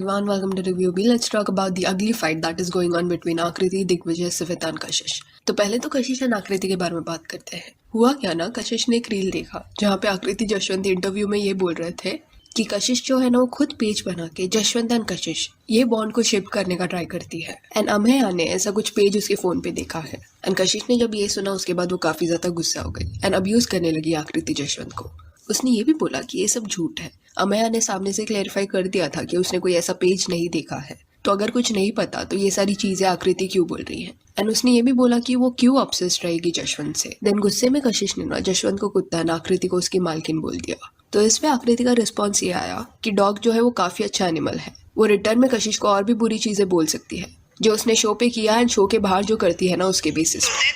Everyone, welcome to Review B. Let's talk about the ugly fight that is going on between आकृति, दिग्विजय, सिविता और कशिश। तो पहले तो कशिश और आकृति के बारे में बात करते हैं। हुआ क्या ना, कशिश ने एक रील देखा जहाँ पे आकृति जशवंत इंटरव्यू में ये बोल रहे थे कि कशिश जो है ना वो खुद पेज बना के जशवंत एंड कशिश ये बॉन्ड को शिप करने का ट्राई करती है। एंड अमेया ने ऐसा कुछ पेज उसके फोन पे देखा है। एंड कशिश ने जब ये सुना उसके बाद वो काफी ज्यादा गुस्सा हो गई एंड अब्यूज करने लगी आकृति जशवंत को। उसने ये भी बोला कि ये सब झूठ है। अमेया ने सामने से क्लैरिफाई कर दिया था कि उसने कोई ऐसा पेज नहीं देखा है, तो अगर कुछ नहीं पता तो ये सारी चीजें आकृति क्यों बोल रही है। एंड उसने ये भी बोला कि वो क्यों ऑब्सेस्ड रहेगी जशवंत से। देन गुस्से में कशिश ने ना जशवंत को कुत्ता एंड आकृति को उसकी मालकिन बोल दिया। तो इस पे आकृति का रिस्पॉन्स ये आया कि डॉग जो है वो काफी अच्छा एनिमल है। वो रिटर्न में कशिश को और भी बुरी चीजें बोल सकती है जो उसने शो पे किया एंड शो के बाहर जो करती है ना उसके बेसिस पे।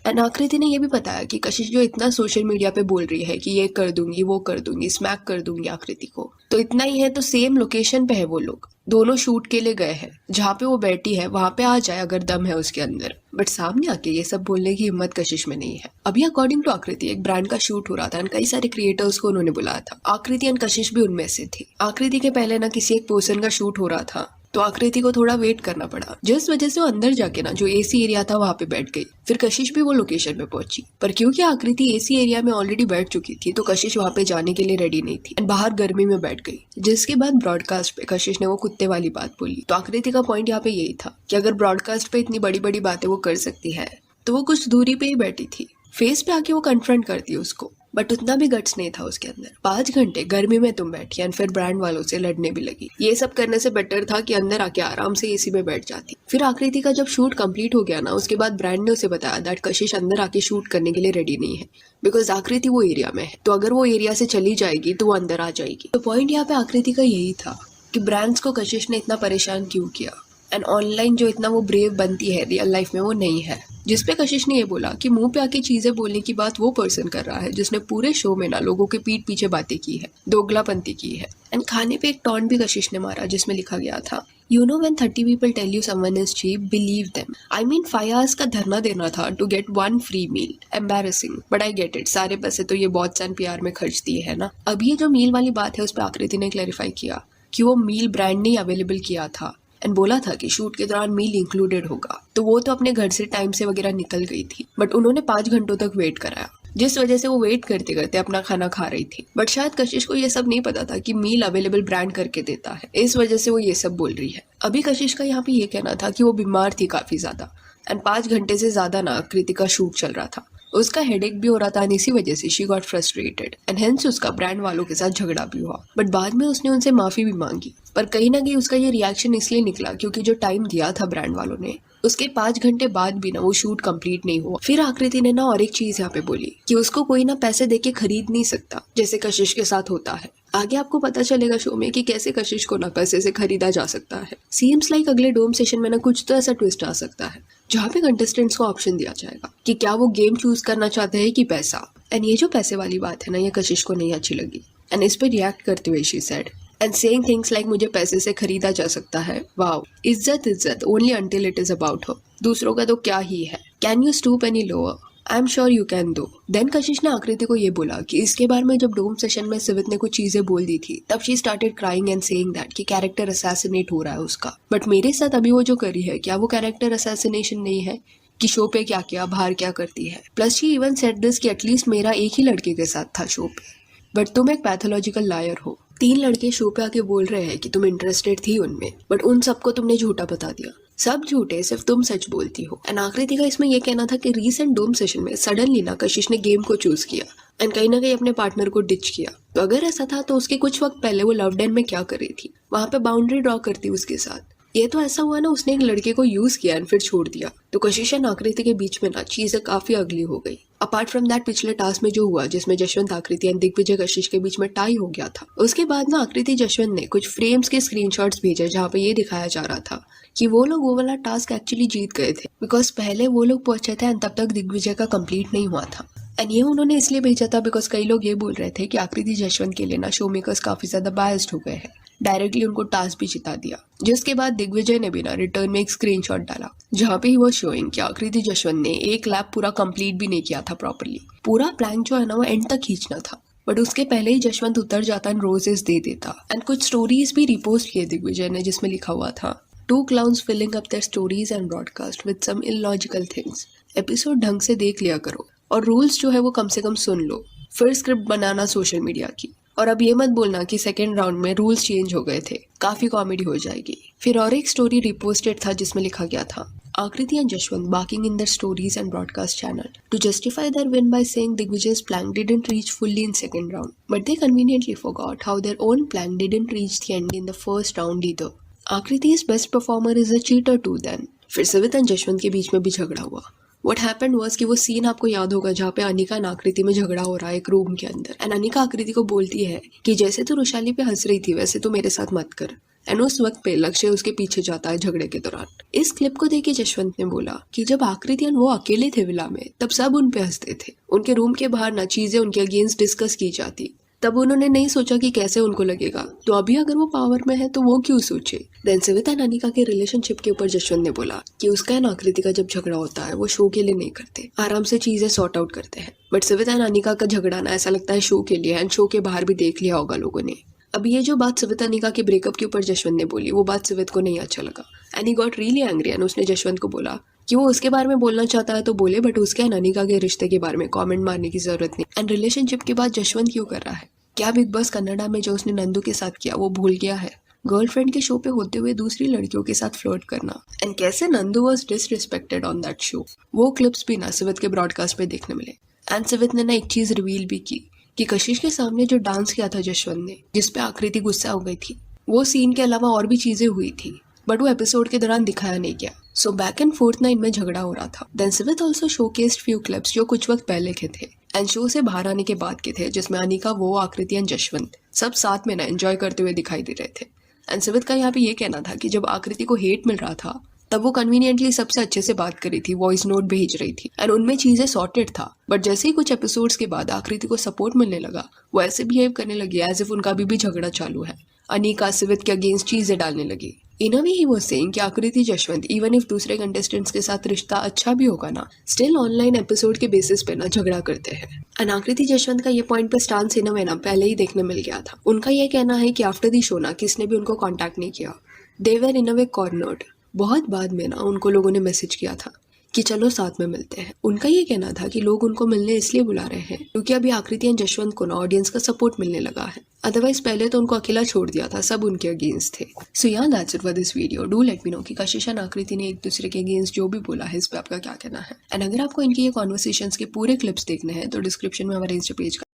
एंड आकृति ने यह भी बताया कि कशिश जो इतना सोशल मीडिया पे बोल रही है कि ये कर दूंगी, वो कर दूंगी, स्मैक कर दूंगी आकृति को, तो इतना ही है तो सेम लोकेशन पे है वो लोग, दोनों शूट के लिए गए हैं। जहाँ पे वो बैठी है वहां पे आ जाए अगर दम है उसके अंदर, बट सामने आके ये सब बोलने की हिम्मत कशिश में नहीं है। अभी अकॉर्डिंग टू आकृति एक ब्रांड का शूट हो रहा था एंड कई सारे क्रिएटर्स को उन्होंने बुलाया था। आकृति एंड कशिश भी उनमें से थी। आकृति के पहले ना किसी एक पर्सन का शूट हो रहा था तो आकृति को थोड़ा वेट करना पड़ा, जिस वजह से वो अंदर जाके ना जो एसी एरिया था वहां पे बैठ गई। फिर कशिश भी वो लोकेशन पे पहुंची, पर क्योंकि आकृति एसी एरिया में ऑलरेडी बैठ चुकी थी तो कशिश वहां पे जाने के लिए रेडी नहीं थी एंड बाहर गर्मी में बैठ गई। जिसके बाद ब्रॉडकास्ट पे कशिश ने वो कुत्ते वाली बात बोली। तो आकृति का पॉइंट यहाँ पे यही था कि अगर ब्रॉडकास्ट पे इतनी बड़ी बड़ी बातें वो कर सकती है तो वो कुछ दूरी पे ही बैठी थी, फेस पे आके वो कन्फ्रंट करती उसको, बट उतना भी गट्स नहीं था उसके अंदर। 5 घंटे गर्मी में तुम बैठी एंड फिर ब्रांड वालों से लड़ने भी लगी। ये सब करने से बेटर था कि अंदर आके आराम से एसी में बैठ जाती। फिर आकृति का जब शूट कंप्लीट हो गया ना उसके बाद ब्रांड ने उसे बताया दैट कशिश अंदर आके शूट करने के लिए रेडी नहीं है बिकॉज आकृति वो एरिया में है, तो अगर वो एरिया से चली जाएगी तो वो अंदर आ जाएगी। तो पॉइंट यहाँ पे आकृति का यही था कि ब्रांड्स को कशिश ने इतना परेशान क्यों किया एंड ऑनलाइन जो इतना वो ब्रेव बनती है रियल लाइफ में वो नहीं है। जिसपे कशिश ने ये बोला कि मुंह पे आके चीजें बोलने की बात वो पर्सन कर रहा है जिसने पूरे शो में ना लोगों के पीठ पीछे बातें की है, दोगलापंती की है। एंड खाने पे एक टॉन्ट भी कशिश ने मारा जिसमें लिखा गया था you know when 30 people tell you someone is cheap, believe them. I mean 5 hours का धरना देना था to get 1 free meal. Embarrassing, but I get it. सारे पैसे तो ये बहुत सन PR में खर्च दिए है ना। अब ये जो मील वाली बात है उस पर आकृति ने क्लैरिफाई किया कि वो मील ब्रांड ने अवेलेबल किया था एंड बोला था कि शूट के दौरान मील इंक्लूडेड होगा। तो वो तो अपने घर से टाइम से वगैरह निकल गई थी, बट उन्होंने 5 घंटों तक वेट कराया जिस वजह से वो वेट करते करते अपना खाना खा रही थी। बट शायद कशिश को ये सब नहीं पता था कि मील अवेलेबल ब्रांड करके देता है, इस वजह से वो ये सब बोल रही है। अभी कशिश का यहाँ पे ये कहना था कि वो बीमार थी काफी ज्यादा एंड 5 घंटे से ज्यादा ना आकृति का शूट चल रहा था, उसका हेडेक भी हो रहा था एंड इसी वजह से she got frustrated and hence उसका ब्रांड वालों के साथ झगड़ा भी हुआ। बट बाद में उसने उनसे माफी भी मांगी, पर कहीं ना कहीं उसका ये रिएक्शन इसलिए निकला क्योंकि जो टाइम दिया था ब्रांड वालों ने उसके 5 घंटे बाद भी ना वो शूट कंप्लीट नहीं हुआ। फिर आकृति ने ना और एक चीज यहाँ पे बोली कि उसको कोई ना पैसे देके खरीद नहीं सकता जैसे कशिश के साथ होता है। आगे आपको पता चलेगा शो में कि कैसे कशिश को ना पैसे से खरीदा जा सकता है। सीम्स लाइक अगले डोम सेशन में ना कुछ तो ऐसा ट्विस्ट आ सकता है जहाँ पे कंटेस्टेंट्स को ऑप्शन दिया जाएगा कि क्या वो गेम चूज करना चाहते हैं कि पैसा। एंड ये जो पैसे वाली बात है ना ये कशिश को नहीं अच्छी लगी एंड इस पे रिएक्ट करते हुए she said and saying things like मुझे पैसे से खरीदा जा सकता है, वाओ, इज्जत इज्जत only until it is about her. दूसरों का तो क्या ही है, can you stoop any lower, I am sure you can दो। देन कशिश ने आकृति को ये बोला कि इसके बारे में जब डोम सेशन में सिवित ने कुछ चीजें बोल दी थी तब she started crying and saying that कि कैरेक्टर असैसिनेट हो रहा है उसका। बट मेरे साथ अभी वो जो करी है क्या वो कैरेक्टर असैसिनेशन नहीं है कि शो पे क्या किया, बाहर क्या करती है। Plus she even said this कि एटलीस्ट मेरा एक ही लड़के के साथ था शो पे, बट तुम एक पैथोलॉजिकल लायर हो। 3 लड़के शो पे आके बोल रहे हैं कि तुम इंटरेस्टेड थी उनमें, बट उन सबको तुमने झूठा बता दिया। सब झूठे, सिर्फ तुम सच बोलती हो। एंड आकृति का इसमें यह कहना था कि रीसेंट डोम सेशन में सडनली ना कशिश ने गेम को चूज किया एंड कहीं ना कहीं अपने पार्टनर को डिच किया। तो अगर ऐसा था तो उसके कुछ वक्त पहले वो लव डेन में क्या कर रही थी, वहां पे बाउंड्री ड्रॉ करती उसके साथ। ये तो ऐसा हुआ ना उसने एक लड़के को यूज किया एंड फिर छोड़ दिया। तो कशिश एंड आकृति के बीच में ना चीजें काफी अगली हो गई। अपार्ट फ्रॉम दैट पिछले टास्क में जो हुआ जिसमें जशवंत आकृति एंड दिग्विजय कशिश के बीच में टाई हो गया था, उसके बाद ना आकृति जशवंत ने कुछ फ्रेम्स के स्क्रीनशॉट्स भेजे जहाँ पे ये दिखाया जा रहा था कि वो लोग वो वाला टास्क एक्चुअली जीत गए थे बिकॉज पहले वो लोग पहुंचे थे एंड तब तक दिग्विजय का कंप्लीट नहीं हुआ था। एंड ये उन्होंने इसलिए भेजा था बिकॉज कई लोग ये बोल रहे थे कि आकृति जशवंत के लिए ना शो मेकर्स काफी ज्यादा बायस्ड हो गए हैं डायरेक्टली उनको टास्क भी जिता दिया, जिसके बाद दिग्विजय ने भी ना रिटर्न में एक स्क्रीनशॉट डाला जहाँ पे ही वो शोइंग कि आकृति जसवंत ने एक लैप पूरा कंप्लीट भी नहीं किया था प्रॉपरली। पूरा प्लैंक जो है ना वो एंड तक खींचना था, बट उसके पहले ही जसवंत उतर जाता एंड रोजेस दे देता। एंड कुछ स्टोरीज भी रिपोस्ट किए दिग्विजय ने जिसमें लिखा हुआ था 2 clowns filling up their stories and broadcast with some illogical things। Episode ढंग से देख लिया करो और रूल्स जो है वो कम से कम सुन लो, फिर स्क्रिप्ट बनाना सोशल मीडिया की। और अब ये मत बोलना कि सेकेंड राउंड में रूल्स चेंज हो गए थे, काफी कॉमेडी हो जाएगी। फिर और एक स्टोरी रिपोस्टेड था जिसमें लिखा गया था आकृति and Jaswant barking in their stories and broadcast channel to justify their win by saying Digvijay's plank didn't reach fully in second round, but they conveniently forgot how their own plank didn't reach the end in the first round either। Akriti's best performer is a cheater too then। फिर Savita and Jaswant के बीच में भी झगड़ा हुआ। What happened was कि वो scene आपको याद होगा जहाँ पे अनिका एंड आकृति में झगड़ा हो रहा है एक रूम के अंदर, एंड अनिका आकृति को बोलती है कि जैसे तू रुशाली पे हंस रही थी वैसे तू मेरे साथ मत कर। एंड उस वक्त पे लक्ष्य उसके पीछे जाता है झगड़े के दौरान। इस क्लिप को देख के जसवंत ने बोला कि जब आकृति एंड वो अकेले थे विला में तब सब उन पे हंसते थे, उनके रूम के बाहर ना चीजें उनके अगेंस्ट डिस्कस की जाती, तब उन्होंने नहीं सोचा कि कैसे उनको लगेगा, तो अभी अगर वो पावर में है तो वो क्यों सोचे। देन सविता एंड अनिका के रिलेशनशिप के ऊपर जसवंत ने बोला कि उसका एंड आकृति का जब झगड़ा होता है वो शो के लिए नहीं करते, आराम से चीजें सॉर्ट आउट करते हैं। बट सविता एंड अनिका का झगड़ा ना ऐसा लगता है शो के लिए, एंड शो के बाहर भी देख लिया होगा लोगों ने। अब ये जो बात सविता अनिका के ब्रेकअप के ऊपर जसवंत ने बोली वो बात सवित को नहीं अच्छा लगा, and he got really angry, and उसने जसवंत को बोला कि वो उसके बारे में बोलना चाहता है तो बोले, बट उसके एंड अनिका के रिश्ते के बारे में कमेंट मारने की जरूरत नहीं। एंड रिलेशनशिप के बाद जसवंत क्यों कर रहा है? क्या बिग बॉस कन्नडा में जो उसने नंदू के साथ किया वो भूल गया है? गर्लफ्रेंड के शो पे होते हुए दूसरी लड़कियों के साथ फ्लर्ट करना, एंड कैसे Nandu was disrespected on that show, वो क्लिप्स भी ना सिवित के ब्रॉडकास्ट पे देखने मिले। एंड सिवित ने ना एक चीज रिवील भी की कि कशिश के सामने जो डांस किया था जसवंत ने, जिसपे आकृति गुस्सा हो गई थी, वो सीन के अलावा और भी चीजें हुई थी, बट वो एपिसोड के दौरान दिखाया नहीं गया। सो बैक एंड फोर्थ ना इनमें झगड़ा हो रहा था। देन सिवित ऑल्सो शोकेस्ड फ्यू क्लिप्स जो कुछ वक्त पहले के थे एंड शो से बाहर आने के बाद के थे, जिसमें अनिका, वो, आकृति एंड जसवंत सब साथ में ना एंजॉय करते हुए दिखाई दे रहे थे। एंड सिवित का यहाँ पे ये कहना था कि जब आकृति को हेट मिल रहा था तब वो कन्वीनियंटली सबसे अच्छे से बात कर रही थी, वॉइस नोट भेज रही थी, एंड उनमें चीजें सॉर्टेड था। बट जैसे ही कुछ एपिसोड्स के बाद आकृति को सपोर्ट मिलने लगा वो ऐसे बिहेव करने लगी एज इफ उनका अभी भी झगड़ा चालू है। अनिका सिवित के अगेंस्ट चीजें डालने लगी। इन अ वे ही वाज सेइंग कि आकृति जसवंत इवन इफ दूसरे कंटेस्टेंट्स के साथ रिश्ता अच्छा भी होगा ना, स्टिल ऑनलाइन एपिसोड के बेसिस पे ना झगड़ा करते हैं। एंड आकृति जसवंत का ये पॉइंट पे स्टांस इन अ वे ना पहले ही देखने मिल गया था। उनका ये कहना है कि आफ्टर दी शो ना किसने भी उनको कॉन्टैक्ट नहीं किया, दे वर इन अ वे कॉर्नर्ड। बहुत बाद में ना उनको लोगों ने मैसेज किया था कि चलो साथ में मिलते हैं। उनका ये कहना था कि लोग उनको मिलने इसलिए बुला रहे हैं क्योंकि अभी आकृति एंड जसवंत को ना ऑडियंस का सपोर्ट मिलने लगा है, अदरवाइज पहले तो उनको अकेला छोड़ दिया था, सब उनके अगेंस्ट थे। सो या that's it for this video. Do let me know कि कशिश एंड आकृति ने एक दूसरे के अगेंस्ट जो भी बोला है इस पे आपका क्या कहना है। एंड अगर आपको इनकी ये कॉन्वर्सेशंस के पूरे क्लिप्स देखने हैं तो डिस्क्रिप्शन में हमारे इंस्टा पेज